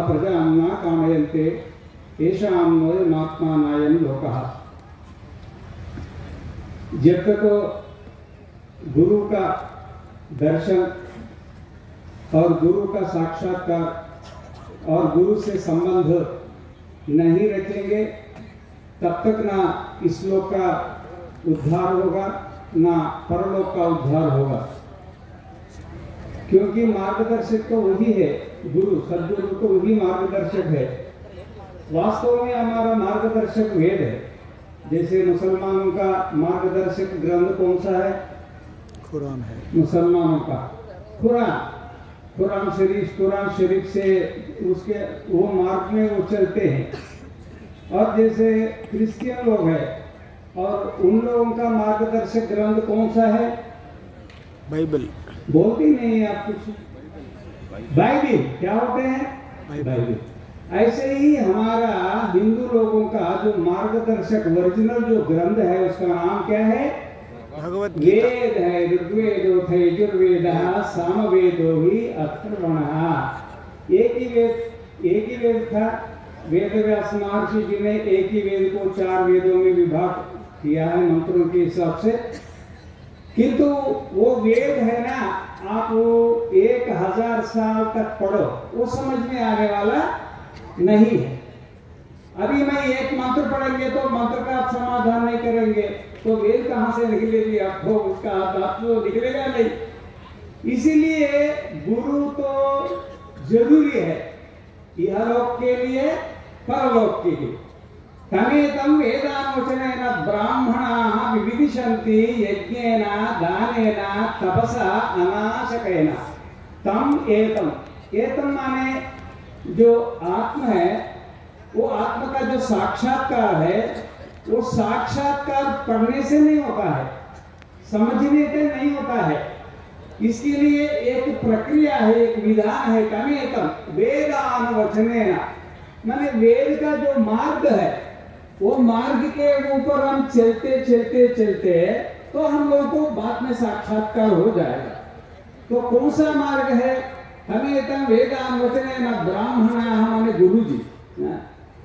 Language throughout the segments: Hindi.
प्रजां न कामयन्ते येषां मोयमात्मानायं लोकः। जब तक गुरु का दर्शन और गुरु का साक्षात्कार और गुरु से संबंध नहीं रखेंगे तब तक ना इस लोक का उद्धार होगा ना परलोक का उद्धार होगा। क्योंकि मार्गदर्शक तो वही है, गुरु सद्गुरु तो वही मार्गदर्शक है। वास्तव में हमारा मार्गदर्शक वेद है। जैसे मुसलमानों का मार्गदर्शक ग्रंथ कौन सा है? कुरान है। मुसलमानों का कुरान शरीफ से उसके वो मार्ग में वो चलते हैं। और जैसे क्रिश्चियन लोग हैं और उन लोगों का मार्गदर्शक ग्रंथ कौन सा है? बाइबल। बोलती नहीं है आप कुछ? बाइबल क्या होते हैं? बाइबल। ऐसे ही हमारा हिंदू लोगों का जो मार्गदर्शक ओरिजिनल जो ग्रंथ है उसका नाम क्या है? भगवत वेद है। ऋग्वेदो यजुर्वेद सामवेदो ही अथर्वणः। एक ही वेद था। वेदव्यास महर्षि जी ने एक ही वेद को 4 वेदों में विभाग किया है मंत्रों के हिसाब से। किंतु वो वेद है ना, आप वो 1000 साल तक पढ़ो वो समझ में आने वाला नहीं है। अभी मैं एक मंत्र पढ़ेंगे तो मंत्र का आप समाधान नहीं करेंगे तो वेद कहां से निकलेगी? आपको उसका आप तो निकलेगा नहीं। इसीलिए गुरु तो जरूरी है, इहलोक के लिए परलोक के लिए। तमेतं वेदानुवचनेन ब्राह्मणाः विविदिशन्ति यज्ञेन दानेन तपसा अनाशकेन तम एतम माने जो आत्मा है, वो आत्मा का जो साक्षात्कार है वो साक्षात्कार पढ़ने से नहीं होता है, समझने से नहीं होता है। इसके लिए एक प्रक्रिया है, एक विधान है। तमेतं वेदानुवचनेन माने वेद का जो मार्ग है वो मार्ग के ऊपर हम चलते तो हम लोगों को बाद में साक्षात्कार हो जाएगा। तो कौन सा मार्ग है? तमेतं वेदानुवचनेन ब्राह्मणाः माने गुरुजी,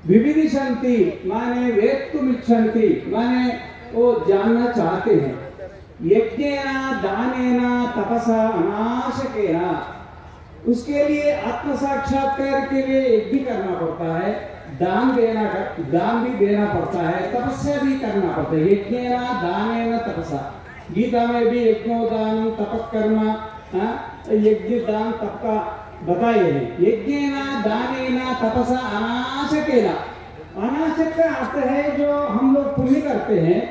विविदिशन्ति माने वेत्तुमिच्छन्ति माने वो जानना चाहते हैं। यज्ञेन दानेन तपसा अनाशकेन, उसके लिए आत्म साक्षात्कार के लिए यज्ञ करना पड़ता है, दान भी देना पड़ता है, तपस्या भी करना पड़ता है। यज्ञेन दानेन तपसा, गीता में भी यज्ञोदान तपस्कर्म यज्ञ दान तप का बताए हैं। यज्ञेन दानेन तपसा अनाशकेन, अनाशक का अर्थ है जो हम लोग पुण्य करते हैं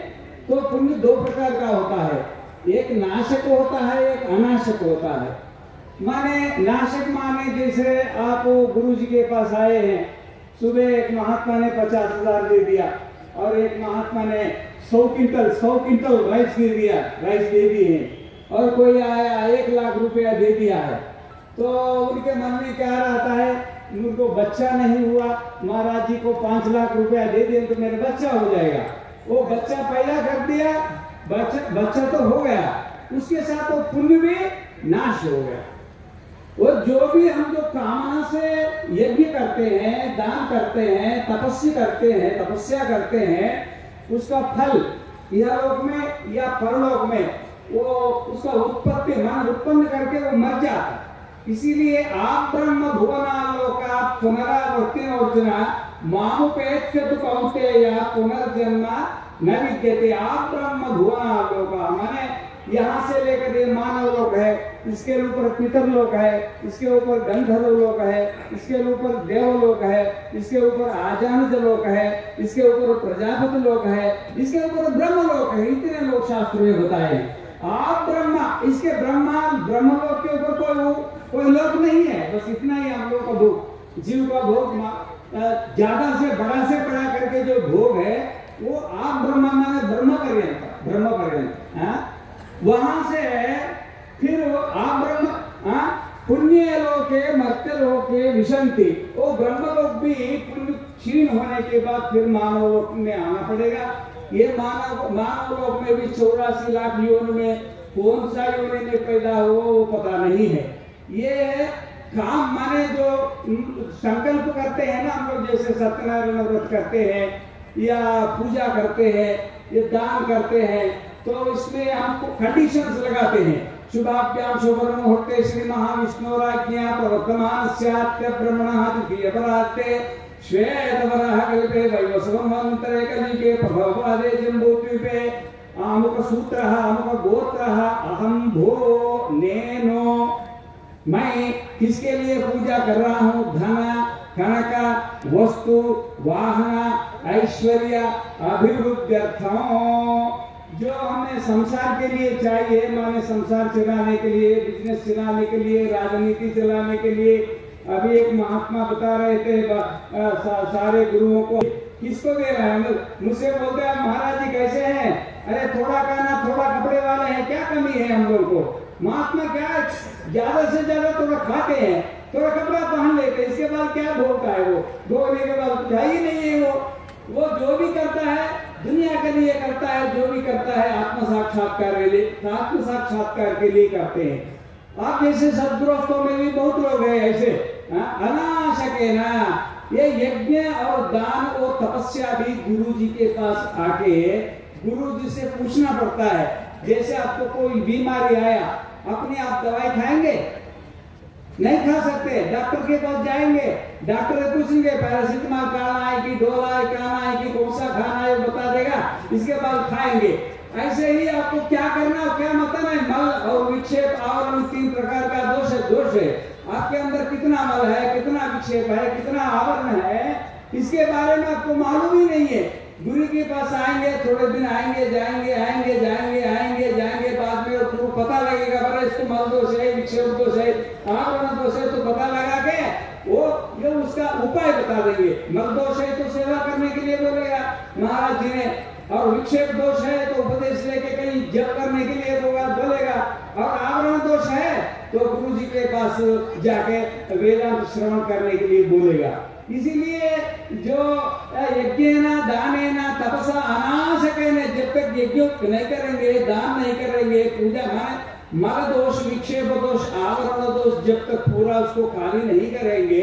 तो पुण्य 2 प्रकार का होता है, एक नाशक होता है, एक अनाशक होता है। माने नाशक माने जैसे आप गुरु जी के पास आए हैं, सुबह एक महात्मा ने 50,000 दे दिया और एक महात्मा ने 100 क्विंटल राइस दे दिए और कोई आया 1 लाख रुपया दे दिया है। तो उनके मन में क्या रहता है? उनको बच्चा नहीं हुआ, महाराज जी को 5 लाख रुपया दे दिए तो मेरा बच्चा हो जाएगा। वो बच्चा पैदा कर दिया, बच्चा तो हो गया, उसके साथ तो पुण्य भी नाश हो गया। वो जो भी हम जो कामना से यज्ञ करते हैं, दान करते हैं, तपस्या करते हैं, उसका फल इहलोक में या परलोक में वो उसका उत्पन्न करके वो मर जाता। इसीलिए आप ब्रह्म भुवनालोका पुनरावर्तिनोर्जुन मामुपेत्य तु कौन्तेय पुनर्जन्म न विद्यते। आप ब्रह्म भुवनालोका माने यहाँ से लेकर ये मानव लोक है, इसके ऊपर पितर लोक है, इसके ऊपर गंधर्व लोक है, इसके ऊपर देव लोक है, इसके ऊपर आजानुज लोक है, इसके ऊपर प्रजापति लोक है, इसके ऊपर ब्रह्म लोक है। इतने लोक शास्त्र में बताए। आप ब्रह्मा, इसके ब्रह्म लोक के ऊपर कोई लोक नहीं है। बस इतना ही हम लोग का भोग, जीव का भोग ज्यादा से बड़ा करके जो भोग है वो आप ब्रह्मा माने ब्रह्म पर्यंत वहां से फिर आप ब्रह्म पुण्य लोके मर्त्य लोके विशंति, वो ब्रह्म लोक भी पुण्य क्षीण होने के बाद फिर मानव लोक में आना पड़ेगा। ये मानव लोक में भी 84 लाख योनि में कौन सा योनि में पैदा हुआ वो पता नहीं है। ये काम माने जो संकल्प करते हैं ना हम लोग, जैसे सत्यनारायण व्रत करते हैं या पूजा करते हैं या दान करते हैं, तो इसमें हमको कंडीशंस लगाते हैं। शुभाभ्याम शुभम मुहूर्ते श्री महाविष्णुराज्ञा प्रवर्तमान स्यात्य ब्रह्मणः द्वितीयपरार्ते श्वेतवराह कल्पे वैवस्वतंत्रे कलिके प्रभवपादे जम्बूद्वीपे अमुक सूत्रः अमुक गोत्रः अहम भो नेनो। मैं किसके लिए पूजा कर रहा हूँ? धन, कनक, वस्तु, वाहन, ऐश्वर्य, अभिवृद्ध्यर्थम। जो हमें संसार के लिए चाहिए, माने संसार चलाने के लिए, बिजनेस चलाने के लिए, राजनीति चलाने के लिए। अभी एक महात्मा बता रहे थे सारे गुरुओं को किसको दे रहा है? मुझसे बोलते हैं महाराज जी कैसे हैं? अरे थोड़ा खाना थोड़ा कपड़े वाले हैं, क्या कमी है हम लोग को? महात्मा क्या ज्यादा से ज्यादा थोड़ा खाते हैं, थोड़ा कपड़ा पहन लेते हैं, इसके बाद क्या भोगता है? वो भोगने के बाद क्या ही नहीं है। वो जो भी करता है दुनिया के लिए करता है, जो भी करता है आत्म साक्षात्कार के लिए करते हैं। आप जैसे सदगृहस्थों में भी बहुत लोग हैं ऐसे अनाशके ना, ये यज्ञ और दान और तपस्या भी गुरु जी के पास आके गुरु जी से पूछना पड़ता है। जैसे आपको कोई बीमारी आया, अपने आप दवाई खाएंगे? नहीं खा सकते। डॉक्टर के पास जाएंगे, डॉक्टर पूछेंगे पैरासिटामोल खाना है कि डोला खाना है कि कौन सा खाना है, बता देगा, इसके बाद खाएंगे। ऐसे ही आपको क्या करना है, क्या मतलब है? मल और विक्षेप आवरण 3 प्रकार का दोष है। आपके अंदर कितना मल है, कितना विक्षेप है, कितना आवरण है, इसके बारे में आपको मालूम ही नहीं है। गुरु के पास आएंगे, थोड़े दिन आएंगे जाएंगे, बाद में आपको पता लगेगा बड़ा इसको मल दोष है, विक्षेप दोष है, आवरण दोष है, तो पता लगा के वो जो उसका उपाय बता देंगे। मल दोष है तो सेवा करने के लिए बोलेगा महाराज जी ने, और विक्षेप दोष है तो उपदेश लेके कहीं जप करने के लिए बोलेगा, और आवरण दोष है तो गुरु जी के पास जाके वेदांत श्रवण करने के लिए बोलेगा। इसीलिए जो यज्ञेना दानेना तपसा अनाशकेन, जब तक यज्ञ नहीं करेंगे, दान नहीं करेंगे, पूजा माने मल दोष, विक्षेप दोष, आवरण दोष जब तक पूरा उसको खाली नहीं करेंगे,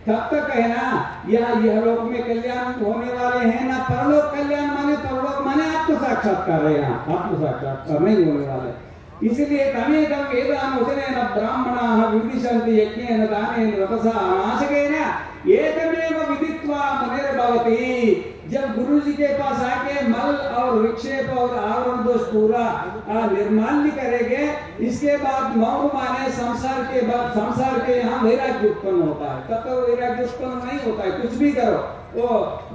तब तक है ना यह लोक में कल्याण होने वाले हैं ना परलोक कल्याण। माने परलोक माने आत्म साक्षात्कार है, यहाँ आत्म साक्षात्कार नहीं होने वाले। इसलिए तमेकं वेदानुवचनेन ब्राह्मणाः विदिशन्ति यज्ञेन दानेन तपसा अनाशकेन एतमेव विदित्वा मुनिर्भवति। जब गुरु जी के पास आके मल और विक्षेप और आवरण दोष पूरा निर्माल्य करेंगे, इसके बाद मौन माने संसार के बाद संसार के यहाँ वैराग्य उत्पन्न होता है। तब तो वैराग्य उत्पन्न नहीं होता है, कुछ भी करो। वो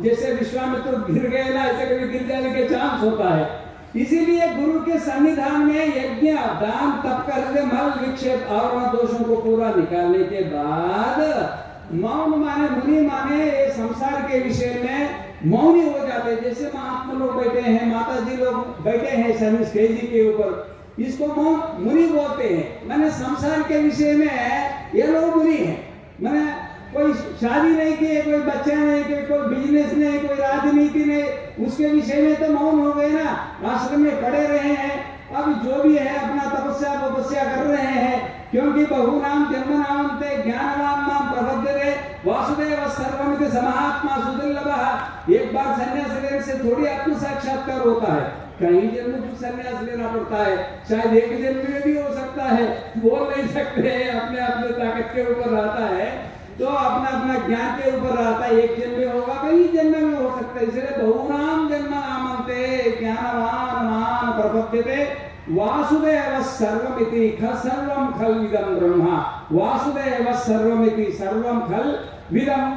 जैसे विश्वामित्र गिर गए ना, ऐसे कभी गिर जाने के चांस होता है। इसीलिए गुरु के सन्निधान में यज्ञ दान तप करके मल विक्षेप आवरण दोषों को पूरा निकालने के बाद मौन माने मुनि माने ये संसार के विषय में मौनी हो जाते। जैसे महात्मा लोग बैठे हैं, माता जी लोग बैठे हैं स्टेज के ऊपर, इसको मौन मुनि बोलते हैं। मैंने संसार के विषय में ये लोग मुनि हैं। मैंने कोई शादी नहीं की, कोई बच्चा नहीं, कोई बिजनेस नहीं, कोई राजनीति नहीं, उसके विषय में तो मौन हो गए ना, आश्रम में पड़े रहे हैं। अब जो भी है अपना तपस्या कर रहे हैं, क्योंकि बहुनाम जन्मनामन्ते ज्ञानवान नाम प्रबद्धते वासुदेव सर्वमिति समात्मा सुदुर्लभः। एक बार संन्यास लेने से थोड़ी आत्म साक्षात्कार होता है, कई जन्म की संन्यास लेना पड़ता है, शायद एक जन्म में भी हो सकता है, बोल नहीं सकते हैं, अपने अपने ताकत के ऊपर रहता है, तो अपना अपना ज्ञान के ऊपर रहता है। एक जन्म में होगा, कई जन्म में हो सकता है। इसलिए बहुनाम जन्मनामन्ते ज्ञानवान नाम प्रबद्धते वासुदेव सर्वमिति सर्वं खल्विदं ब्रह्मा। वासुदेव सर्वमिति सर्वं खल्विदं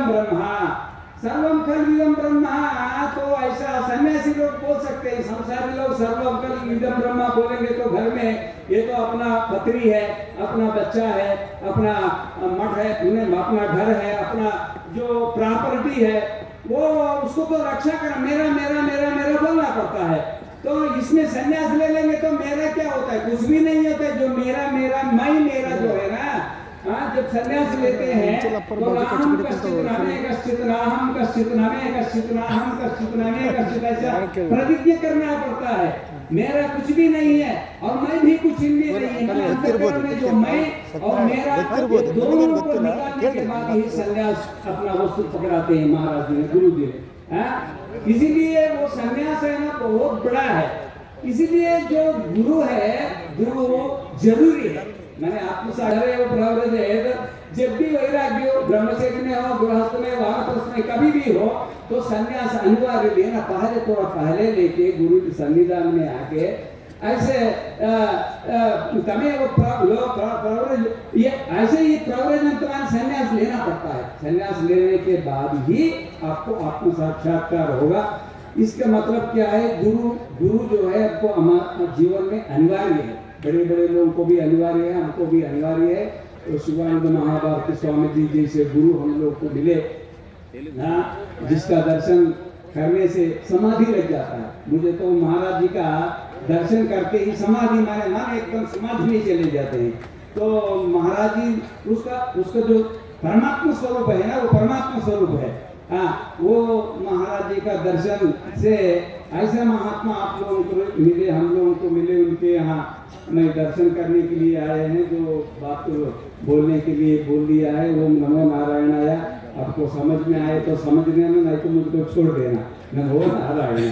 ब्रह्मा, सर्वं खल्विदं ब्रह्मा। तो ऐसा सन्यासी लोग बोल सकते हैं, संसारी लोग सर्वं खल्विदं ब्रह्मा बोलेंगे तो घर में ये तो अपना पत्नी है, अपना बच्चा है, अपना मठ है, उन्हें अपना घर है, अपना जो प्रॉपर्टी है, वो उसको तो रक्षा करना, मेरा मेरा मेरा मेरा बोलना पड़ता है। तो इसमें संन्यास ले लेंगे तो मेरा क्या होता है? कुछ भी नहीं होता है। जो मेरा मेरा मैं मेरा जो है ना, जब संन्यास लेते हैं तो अहम कश्चित नामे कश्चित नाहम कश्चित नामे कश्चित नाहम कश्चित नामे कश्चित ऐसा प्रतिज्ञा करना पड़ता है। मेरा कुछ भी नहीं है और मैं भी कुछ भी नहीं है। अंतःकरण में जो मैं और मेरा दोनों को निकालने के बाद ही संन्यास अपना वस्तु पकड़ाते हैं महाराज जी ने, गुरु जी ने। इसीलिए वो संन्यास है ना बहुत बड़ा है। इसीलिए जो गुरु है, गुरु जरूरी है। मैंने आपको सारे वो प्रवृत्त है, जब भी वैराग्य हो, ब्रह्मचर्य में हो, गृहस्थ में, वानप्रस्थ में, कभी भी हो तो संन्यास अनिवार्य लेना। पहले थोड़ा पहले लेके गुरु के सन्निधान में आके ऐसे ये ऐसे ही प्रवृत्त संन्यास लेना पड़ता है। संन्यास लेने के बाद ही आपको आत्म साक्षात्कार होगा। इसका मतलब क्या है? गुरु जो है आपको हमारे जीवन में अनिवार्य है। बड़े बड़े लोगों को भी अनिवार्य है, हमको भी अनिवार्य है। तो शिवानंद महाभारती स्वामी जी जैसे गुरु हम लोग को मिले ना, जिसका दर्शन करने से समाधि लग जाता है। मुझे तो महाराज जी का दर्शन करके ही समाधि माने एकदम समाधि में चले जाते हैं। तो महाराज जी उसका जो परमात्मा स्वरूप है ना, वो परमात्मा स्वरूप है। वो महाराज जी का दर्शन से ऐसे महात्मा आप लोगों को मिले, हम लोगों को मिले, उनके यहाँ मैं दर्शन करने के लिए आए हैं। जो बात बोलने के लिए बोल दिया है, ओम नमो नारायणाय। आपको समझ में आए तो समझ लेना, नहीं तो मुझको छोड़ देना। नमो नारायण।